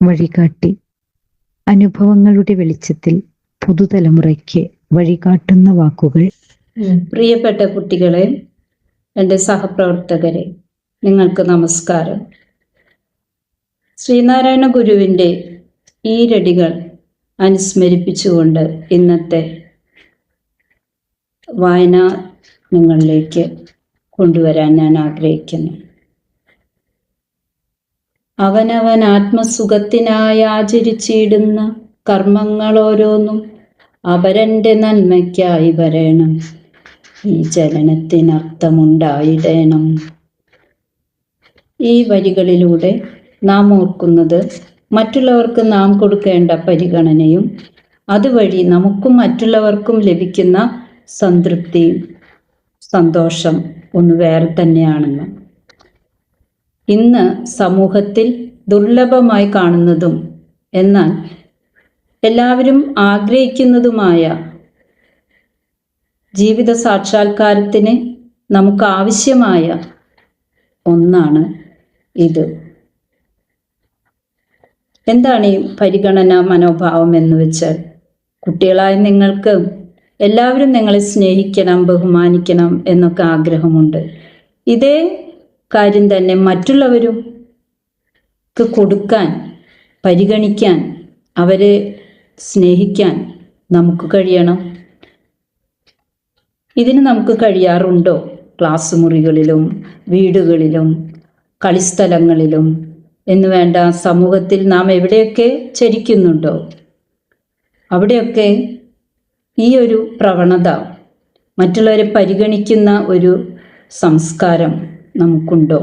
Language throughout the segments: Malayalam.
വഴികാട്ടി. അനുഭവങ്ങളുടെ വെളിച്ചത്തിൽ പുതുതലമുറയ്ക്ക് വഴികാട്ടുന്ന വാക്കുകൾ. പ്രിയപ്പെട്ട കുട്ടികളെ, എൻ്റെ സഹപ്രവർത്തകരെ, നിങ്ങൾക്ക് നമസ്കാരം. ശ്രീനാരായണ ഗുരുവിൻ്റെ ഈരടികൾ അനുസ്മരിപ്പിച്ചുകൊണ്ട് ഇന്നത്തെ വായന നിങ്ങളിലേക്ക് കൊണ്ടുവരാൻ ഞാൻ ആഗ്രഹിക്കുന്നു. അവനവൻ ആത്മസുഖത്തിനായി ആചരിച്ചിടുന്ന കർമ്മങ്ങൾ ഓരോന്നും അവരൻ്റെ നന്മയ്ക്കായി വരണം. ഈ ചലനത്തിനർത്ഥമുണ്ടായിടണം. ഈ വരികളിലൂടെ നാം ഓർക്കുന്നത് മറ്റുള്ളവർക്ക് നാം കൊടുക്കേണ്ട പരിഗണനയും അതുവഴി നമുക്കും മറ്റുള്ളവർക്കും ലഭിക്കുന്ന സംതൃപ്തിയും സന്തോഷം ഒന്ന് വേറെ തന്നെയാണെന്ന്. ഇന്ന് സമൂഹത്തിൽ ദുർലഭമായി കാണുന്നതും എന്നാൽ എല്ലാവരും ആഗ്രഹിക്കുന്നതുമായ ജീവിത സാക്ഷാത്കാരത്തിന് നമുക്ക് ആവശ്യമായ ഒന്നാണ് ഇത്. എന്താണ് ഈ പരിഗണന മനോഭാവം എന്ന് വെച്ചാൽ, കുട്ടികളായ നിങ്ങൾക്ക് എല്ലാവരും നിങ്ങളെ സ്നേഹിക്കണം, ബഹുമാനിക്കണം എന്നൊക്കെ ആഗ്രഹമുണ്ട്. ഇതേ കാര്യം തന്നെ മറ്റുള്ളവരും കൊടുക്കാൻ, പരിഗണിക്കാൻ, അവരെ സ്നേഹിക്കാൻ നമുക്ക് കഴിയണം. ഇതിന് നമുക്ക് കഴിയാറുണ്ടോ? ക്ലാസ് മുറികളിലും വീടുകളിലും കളിസ്ഥലങ്ങളിലും എന്ന് വേണ്ട സമൂഹത്തിൽ നാം എവിടെയൊക്കെ ചരിക്കുന്നുണ്ടോ അവിടെയൊക്കെ ഈ ഒരു പ്രവണത, മറ്റുള്ളവരെ പരിഗണിക്കുന്ന ഒരു സംസ്കാരം നമുക്കുണ്ടോ?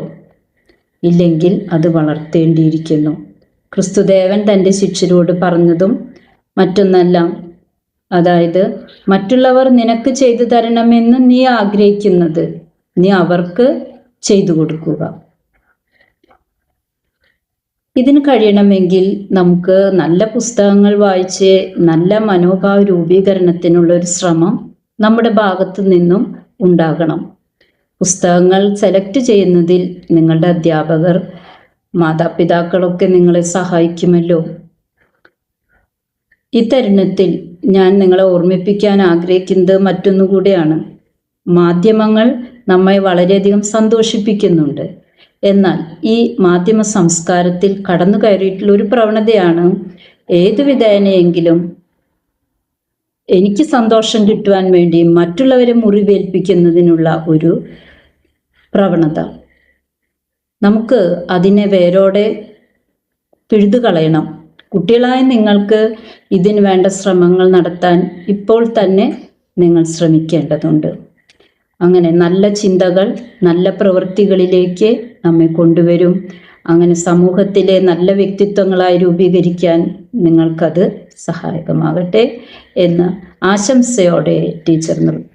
ഇല്ലെങ്കിൽ അത് വളർത്തേണ്ടിയിരിക്കുന്നു. ക്രിസ്തുദേവൻ തൻ്റെ ശിഷ്യരോട് പറഞ്ഞതും മറ്റൊന്നല്ല, അതായത് മറ്റുള്ളവർ നിനക്ക് ചെയ്തു തരണമെന്ന് നീ ആഗ്രഹിക്കുന്നത് നീ അവർക്ക് ചെയ്തു കൊടുക്കുക. ഇതിന് കഴിയണമെങ്കിൽ നമുക്ക് നല്ല പുസ്തകങ്ങൾ വായിച്ച് നല്ല മനോഭാവ രൂപീകരണത്തിനുള്ള ഒരു ശ്രമം നമ്മുടെ ഭാഗത്തു നിന്നും ഉണ്ടാകണം. പുസ്തകങ്ങൾ സെലക്ട് ചെയ്യുന്നതിൽ നിങ്ങളുടെ അധ്യാപകർ, മാതാപിതാക്കളൊക്കെ നിങ്ങളെ സഹായിക്കുമല്ലോ. ഈ തരുണത്തിൽ ഞാൻ നിങ്ങളെ ഓർമ്മിപ്പിക്കാൻ ആഗ്രഹിക്കുന്നത് മറ്റൊന്നുകൂടിയാണ്. മാധ്യമങ്ങൾ നമ്മെ വളരെയധികം സന്തോഷിപ്പിക്കുന്നുണ്ട്. എന്നാൽ ഈ മാധ്യമ സംസ്കാരത്തിൽ കടന്നു കയറിയിട്ടുള്ള ഒരു പ്രവണതയാണ് ഏതു വിധേനയെങ്കിലും എനിക്ക് സന്തോഷം കിട്ടുവാൻ വേണ്ടി മറ്റുള്ളവരെ മുറിവേൽപ്പിക്കുന്നതിനുള്ള ഒരു പ്രവണത. നമുക്ക് അതിനെ വേരോടെ പിഴുതുകളയണം. കുട്ടികളായ നിങ്ങൾക്ക് ഇതിന് വേണ്ട ശ്രമങ്ങൾ നടത്താൻ ഇപ്പോൾ തന്നെ നിങ്ങൾ ശ്രമിക്കേണ്ടതുണ്ട്. അങ്ങനെ നല്ല ചിന്തകൾ നല്ല പ്രവൃത്തികളിലേക്ക് നമ്മെ കൊണ്ടുവരും. അങ്ങനെ സമൂഹത്തിലെ നല്ല വ്യക്തിത്വങ്ങളായി രൂപീകരിക്കാൻ നിങ്ങൾക്കത് സഹായകമാകട്ടെ എന്ന് ആശംസയോടെ ടീച്ചർ നിർത്തുന്നു.